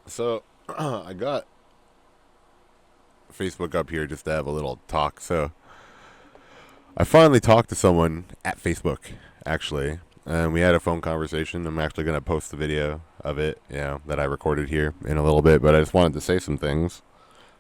So I got Facebook up here just to have a little talk. So I finally talked to someone at Facebook, actually, and we had a phone conversation. I'm actually gonna post the video of it, that I recorded here in a little bit. But I just wanted to say some things.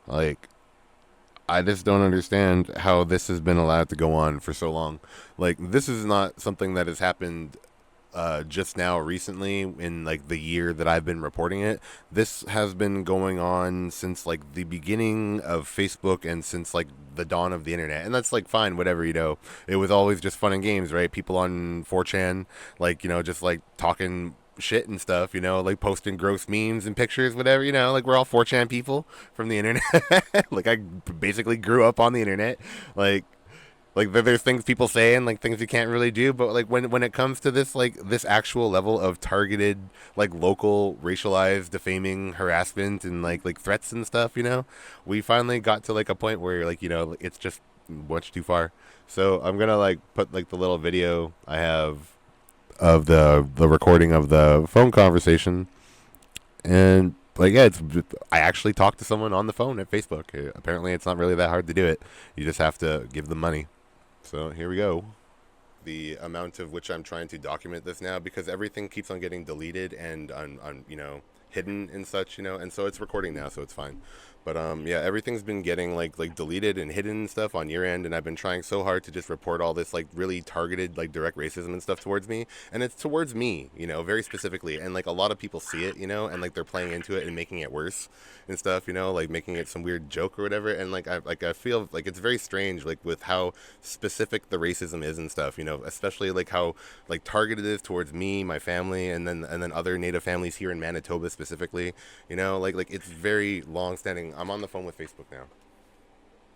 Like, I just don't understand how this has been allowed to go on for so long. Like, this is not something that has happened just now recently in like the year that I've been reporting it. This has been going on since like the beginning of Facebook and since like the dawn of the internet. And that's like fine, whatever, It was always just fun and games, right? People on 4chan, like, just like talking shit and stuff, like posting gross memes and pictures, whatever, like we're all 4chan people from the internet. Like I basically grew up on the internet. Like there's things people say and like things you can't really do, but like when it comes to this like this actual level of targeted like local racialized defaming harassment and like threats and stuff, we finally got to like a point where like it's just much too far. So I'm gonna like put like the little video I have of the recording of the phone conversation, and like yeah, it's I actually talked to someone on the phone at Facebook. Apparently, it's not really that hard to do it. You just have to give them money. So here we go. The amount of which I'm trying to document this now because everything keeps on getting deleted and on hidden and such, and so it's recording now, so it's fine. But yeah, everything's been getting like deleted and hidden and stuff on your end, and I've been trying so hard to just report all this like really targeted like direct racism and stuff towards me, and it's towards me, very specifically, and like a lot of people see it, and like they're playing into it and making it worse and stuff, like making it some weird joke or whatever, and I feel like it's very strange like with how specific the racism is and stuff, especially like how like targeted it is towards me, my family, and then other Native families here in Manitoba specifically, like it's very long standing. I'm on the phone with Facebook now.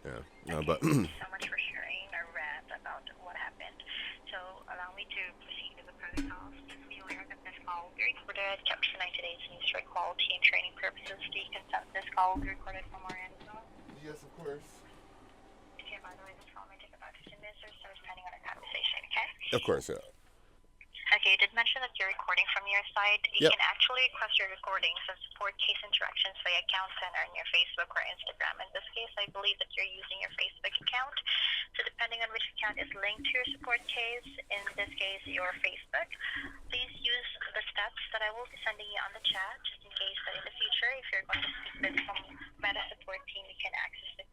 Yeah. No, but Thank you so much for sharing a rant about what happened. So allow me to proceed with the protocols. Please be aware that this call will be recorded, captured in today's news for quality and training purposes. Do you consent this call will be recorded from our end as well? yes, of course. Okay, by the way, this call may take about 15 minutes or so, depending on our conversation, okay? Of course, yeah. Okay, you did mention that you're recording from your side. You Yep. can actually request your recordings and support case interactions via account center on your Facebook or Instagram. In this case, I believe that you're using your Facebook account. So depending on which account is linked to your support case, in this case, your Facebook, please use the steps that I will be sending you on the chat, just in case that in the future, if you're going to speak with some Meta support team, you can access the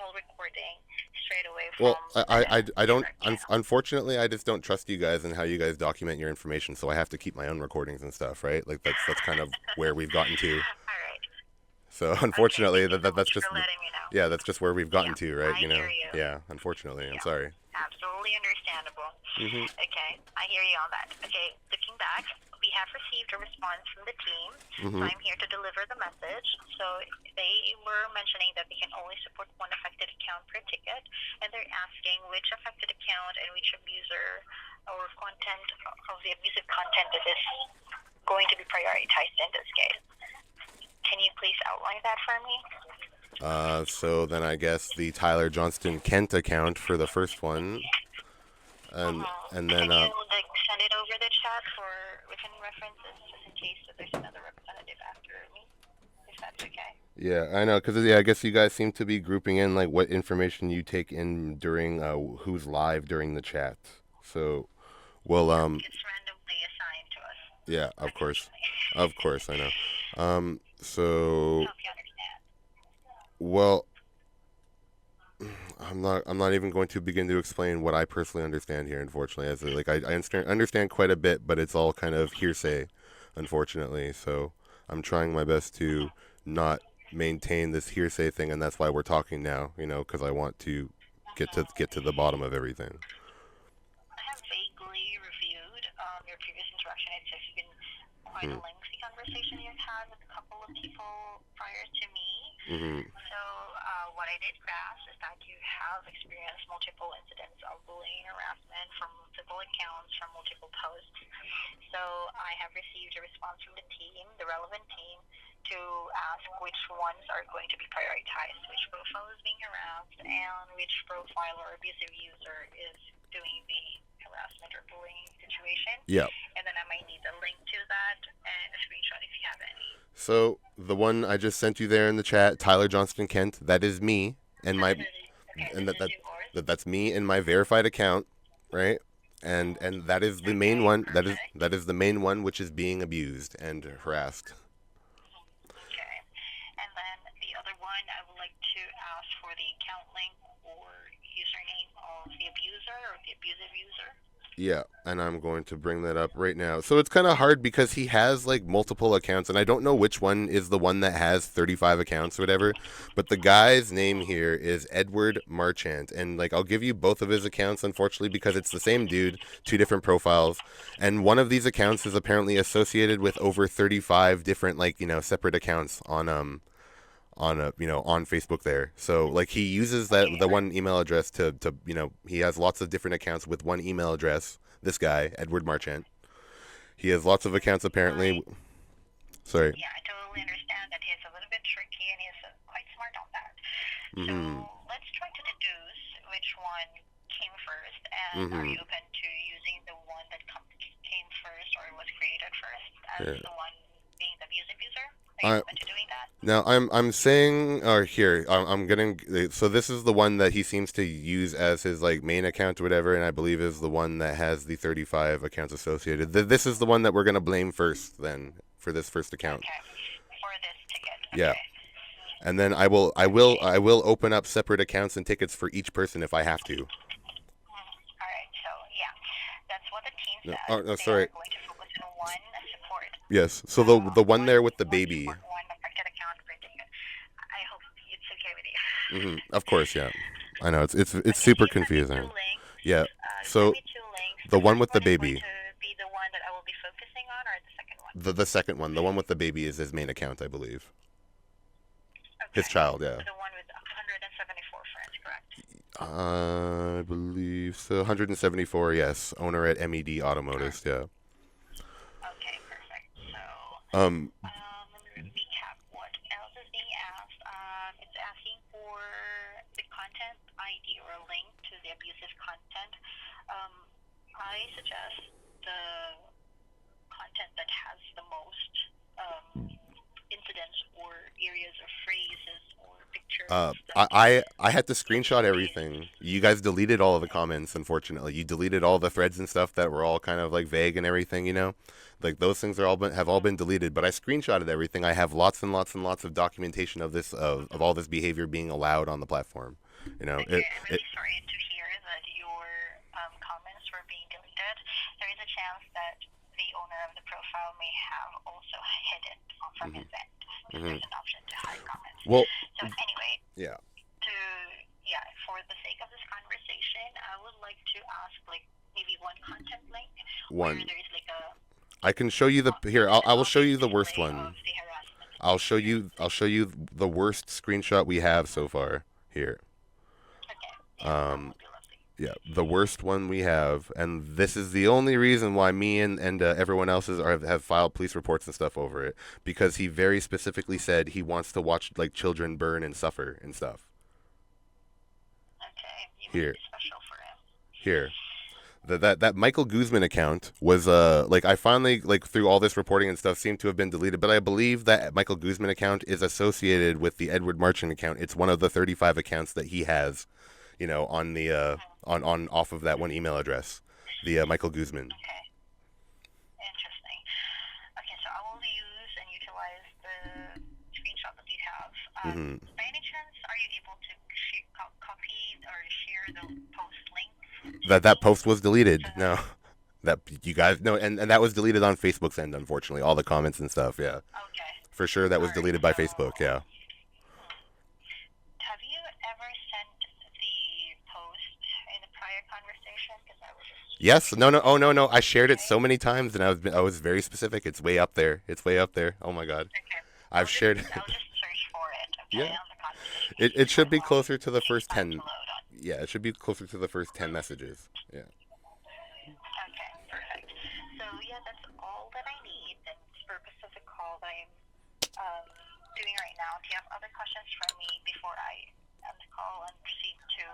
call recording straight away from Well, I don't. direct channel. Unfortunately, I just don't trust you guys and how you guys document your information. So I have to keep my own recordings and stuff, right? Like that's kind of where we've gotten to. All right. So Okay, unfortunately, thank you so that's much just for letting me know. yeah, that's just where we've gotten Yeah, to, right? I hear you. Yeah. Unfortunately, I'm Yeah, sorry. absolutely understandable. Mhm. Okay, I hear you on that. Okay, looking back, we have received a response from the team, so Mhm. I'm here to deliver the message. So they were mentioning that they can only support one affected account per ticket, and they're asking which affected account and which abuser or content of the abusive content that is going to be prioritized in this case. Can you please outline that for me? So then I guess the Tyler Johnston Kent account for the first one, and and Can then you like send it over the chat for written references, just in case that there's another representative after me, if that's okay? yeah, I know, because yeah, I guess you guys seem to be grouping in like what information you take in during who's live during the chat. So, well, Yeah, it's randomly assigned to us, yeah, unfortunately. of course, I know. I So, hope you understand. well, I'm not even going to begin to explain what I personally understand here. Unfortunately, as like I understand quite a bit, but it's all kind of hearsay, unfortunately. So I'm trying my best to not maintain this hearsay thing, and that's why we're talking now. Because I want to get to the bottom of everything. I have vaguely reviewed your previous interaction. It's just been quite a Hmm. lengthy conversation you've had with a couple of people prior to me. Hmm. So what I did grasp is that you have experienced multiple incidents of bullying and harassment from multiple accounts, from multiple posts. So I have received a response from the team, the relevant team, to ask which ones are going to be prioritized, which profile is being harassed, and which profile or abusive user is doing the harassment or bullying situation. Yeah. And then So the one I just sent you there in the chat, Tyler Johnston Kent, that is me and my Okay, and this is yours. that's me in my verified account, right? And that is the main Okay, one. perfect. That is the main one which is being abused and harassed. Okay. And then the other one, I would like to ask for the account link or username of the abuser or the abusive user. Yeah, and I'm going to bring that up right now. So it's kind of hard because he has like multiple accounts, and I don't know which one is the one that has 35 accounts or whatever. But the guy's name here is Edward Marchant, and like I'll give you both of his accounts, unfortunately, because it's the same dude, two different profiles, and one of these accounts is apparently associated with over 35 different like separate accounts on a on Facebook there. So like he uses the one email address to he has lots of different accounts with one email address. This guy Edward Marchant, he has lots of accounts apparently. Sorry. Yeah, I totally understand that he's a little bit tricky and he's quite smart on that. So Mhm. let's try to deduce which one came first, and are you Mhm. open to using the one that came first or was created first as Yeah. the one being the abusive user? Are you I open to doing that? Now I'm saying here I'm getting so this is the one that he seems to use as his like main account or whatever, and I believe is the one that has the 35 accounts associated. This is the one that we're gonna blame first then for this first account. Okay. For this ticket. Yeah, Okay. and then Okay. I will open up separate accounts and tickets for each person if I have to. All right. So yeah, that's what the team No, says. oh no, They are sorry. going to focus on one support. Yes, so the one One there with the one baby. support, one affected account per ticket. I hope it's okay with you. Of course, yeah. I know it's Okay, can super you send me two confusing. links? Yeah. Send So me two links. the The one first with the one is going baby, to be the one that I will be focusing on, or the second one? the second one, the one with the baby is his main account, I believe. His Okay. child, yeah. So the one with 174 friends, correct? I believe so. 174, yes. Owner at MED Automotive, yeah. Okay, perfect. So Um, let me recap what else is being asked. It's asking for the content ID or a link to the abusive content. Um, I suggest the content that has the most incidents or areas or phrases or pictures that I had to looks screenshot abused. everything. You guys deleted all of the comments, unfortunately. You deleted all the threads and stuff that were all kind of like vague and everything. Like those things have all been deleted, but I screenshotted everything. I have lots and lots and lots of documentation of this of all this behavior being allowed on the platform. Okay, I'm really sorry to hear that your comments were being deleted. There is a chance that the owner of the profile may have also hid it from his end. Hmm. There's an option to hide comments. Well, So anyway, yeah. to yeah, for the sake of this conversation, I would like to ask like maybe one content link where One. there is like a I can show you the here. I will show obvious you the worst display one. of the harassment. I'll show you the worst screenshot we have so far here. Okay, yeah, that Um, would be lovely. yeah, the worst one we have, and this is the only reason why me and everyone else have filed police reports and stuff over it, because he very specifically said he wants to watch like children burn and suffer and stuff. Okay, you must Here, be special for him. here. That Michael Guzman account was like I finally like through all this reporting and stuff seemed to have been deleted, but I believe that Michael Guzman account is associated with the Edward Marchant account. It's one of the 35 accounts that he has, on the on off of that one email address, the Michael Guzman. Okay, interesting. Okay, so I will use and utilize the screenshot that you have. Hmm. By any chance, are you able to copy or share the post link to That me? post was deleted. So No, that you guys no, and that was deleted on Facebook's end. Unfortunately, all the comments and stuff. Yeah, okay, for sure that all was right. deleted by So Facebook. Yeah. have you ever sent the post in a prior conversation? Because I was just Yes. No. curious. No. Oh no. No. I shared it Okay. so many times, and I was very specific. It's way up there. It's way up there. Oh my god. Okay. I've shared. I'll just search for it. Okay, Yeah. on the conversation It history. should That be will closer to the take first time to 10. load on. Yeah. It should be closer to the first 10 messages. Yeah. Okay, perfect. So yeah, that's all that I need. And for purpose of the call that I'm doing right now, do you have other questions for me before I end the call and proceed to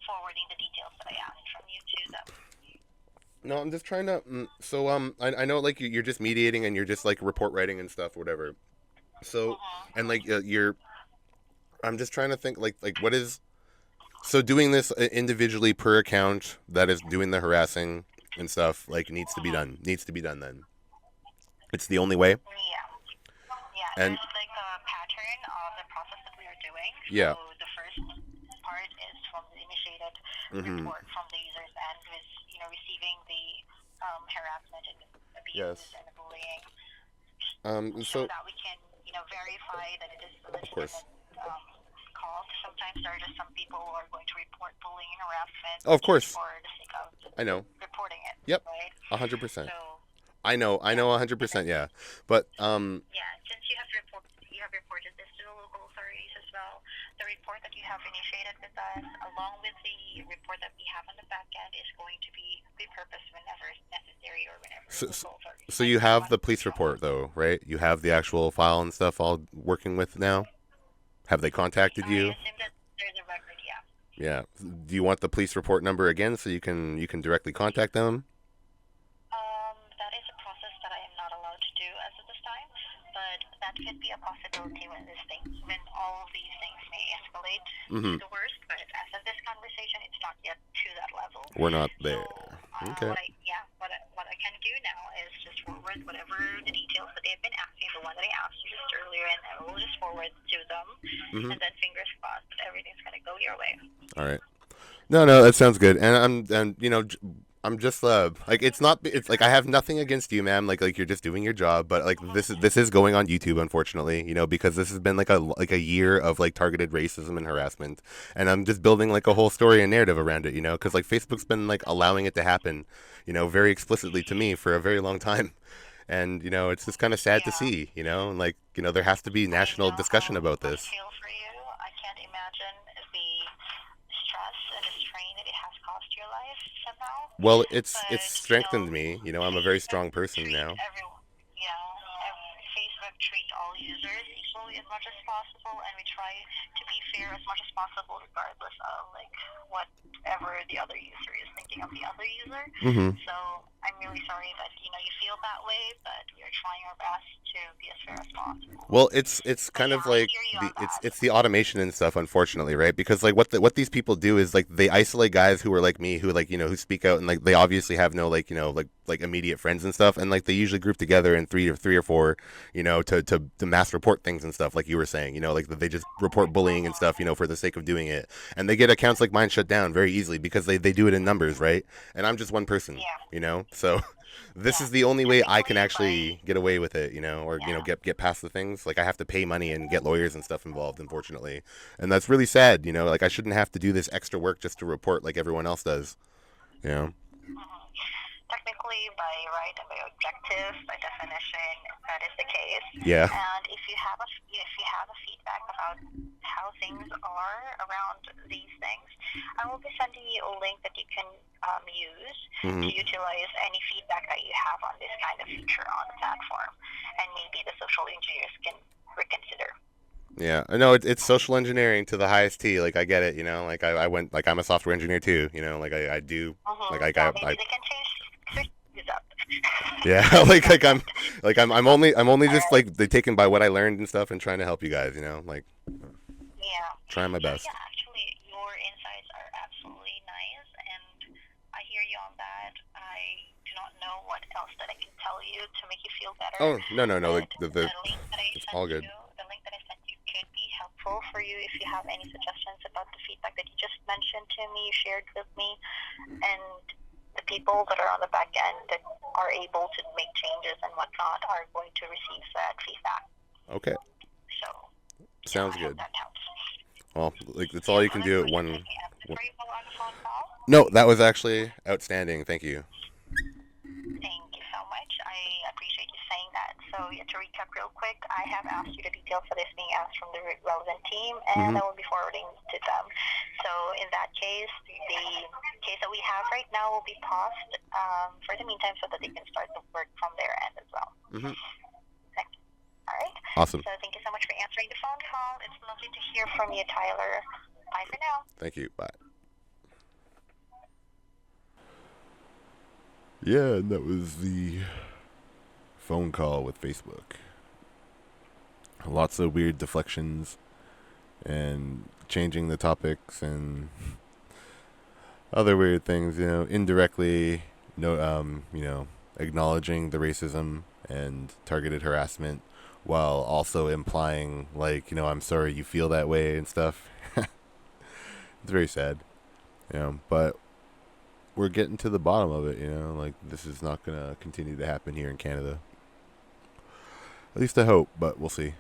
forwarding the details that I asked from you to them? No, I'm just trying to. So I know like you're just mediating and you're just like report writing and stuff, whatever. So, Mm-hmm. and like I'm just trying to think like what is so doing this individually per account that is doing the harassing and stuff like needs to be Mm-hmm. done. Needs to be done then. It's the only way. Yeah. Yeah, And there's like a pattern of the process that we are doing. So yeah. the first part is from the initiated Mhm. report from the user's end, who is receiving the harassment and abuse Yes. and bullying, so So that we can verify that it is a of course. legitimate call. Sometimes there are just some people who are going to report bullying and harassment Oh, of just course. for the sake of I know. reporting it, Yep. right? 100%. So I know. I yeah, know. and then 100%. Yeah. But yeah, since you have reported this to the local authorities as well. The report that you have initiated with us, along with the report that we have on the back end, is going to be repurposed whenever it's necessary or whenever the so, local authorities so might you have want the to police withdraw. report though, right? You have the actual file and stuff all working with now. Have they contacted I you? assume that there's a record, yeah. Yeah. Do you want the police report number again so you can directly contact them? That is a process that I am not allowed to do as of this time, but that could be a possibility when all of these things may escalate to Mm-hmm. the worst. But as of this conversation, it's not yet to that level. We're not So there. Okay. what I can do now is just forward whatever the details that they've been asking, the one that I asked you just earlier, and I will just forward to them, Mm-hmm. and then fingers crossed that everything's gonna go your way. All right. No, no, that sounds good. And I'm just like it's like I have nothing against you, ma'am. Like you're just doing your job, but like this is going on YouTube, unfortunately, because this has been like a year of like targeted racism and harassment, and I'm just building like a whole story and narrative around it, because like Facebook's been like allowing it to happen, very explicitly to me for a very long time, and it's just kind of sad to Yeah. see, and like there has to be I national know discussion how about I this. feel for you. I can't imagine the stress and the strain that it has cost your life somehow. Well, it's But strengthened me. I'm a very Facebook strong person treat now. everyone, Facebook treat all users equally as much as possible, and we try to be fair as much as possible, regardless of like whatever the other user is thinking of the other user. Mm-hmm. So I'm really sorry that you feel that way, but we are trying our best to be as fair as possible. Well, it's But kind yeah, of I like hear you on that. it's the automation and stuff, unfortunately, right? Because like what these people do is like they isolate guys who are like me, who like who speak out, and like they obviously have no like like immediate friends and stuff, and like they usually group together in three or four, to mass report things and stuff, like you were saying, like they just report bullying and stuff, for the sake of doing it, and they get accounts like mine shut down very easily because they do it in numbers, right? And I'm just one person, Yeah, so. This yeah. is the only way I can Typically, by actually get away with it, or yeah. get past the things. Like I have to pay money and get lawyers and stuff involved, unfortunately, and that's really sad. Like I shouldn't have to do this extra work just to report like everyone else does. Yeah. Mhm. Technically, by right and by objective, by definition, that is the case. Yeah. And if you have a feedback about how things are around these things, I will be sending you a link that you can use to Hmm. utilize any feedback that you have on this kind of feature on the platform, and maybe the social engineers can reconsider. Yeah. I know it's social engineering to the highest T. Like I get it. Like I went like I'm a software engineer too. Like I do. Like Yeah, I maybe they can change this up. yeah. I'm only All just right. like they taken by what I learned and stuff and trying to help you guys. Like Yeah. trying my So best. yeah, actually, your insights are absolutely nice, and I hear you on that. I do not know what else that I can tell you to make you feel better, Oh no no no. but The the link that I it's sent all good. you, the link that I sent you could be helpful for you if you have any suggestions about the feedback that you just mentioned to me, you shared with me, and the people that are on the back end that are able to make changes and whatnot are going to receive that feedback. Okay. So yeah, Sounds I hope good. that helps. Well, like that's Do you all have you can other do at questions I one. can answer for you while on the phone call? No, that was actually outstanding. Thank you. Thank you so much. I appreciate you saying that. So yeah, to recap real quick, I have asked you the details for this being asked from the relevant team, and Hmm. I will be forwarding to them. So in that case, the case that we have right now will be paused for the meantime so that they can start the work from their end as well. Hmm. Okay. All right. Awesome. So thank you so much for answering the phone call. It's lovely to hear from you, Tyler. Bye for now. Thank you. Bye. Yeah, and that was the phone call with Facebook. lots of weird deflections and changing the topics and other weird things, indirectly, acknowledging the racism and targeted harassment while also implying, like, I'm sorry you feel that way and stuff. It's very sad, but we're getting to the bottom of it, like, this is not going to continue to happen here in Canada. At least I hope, but we'll see.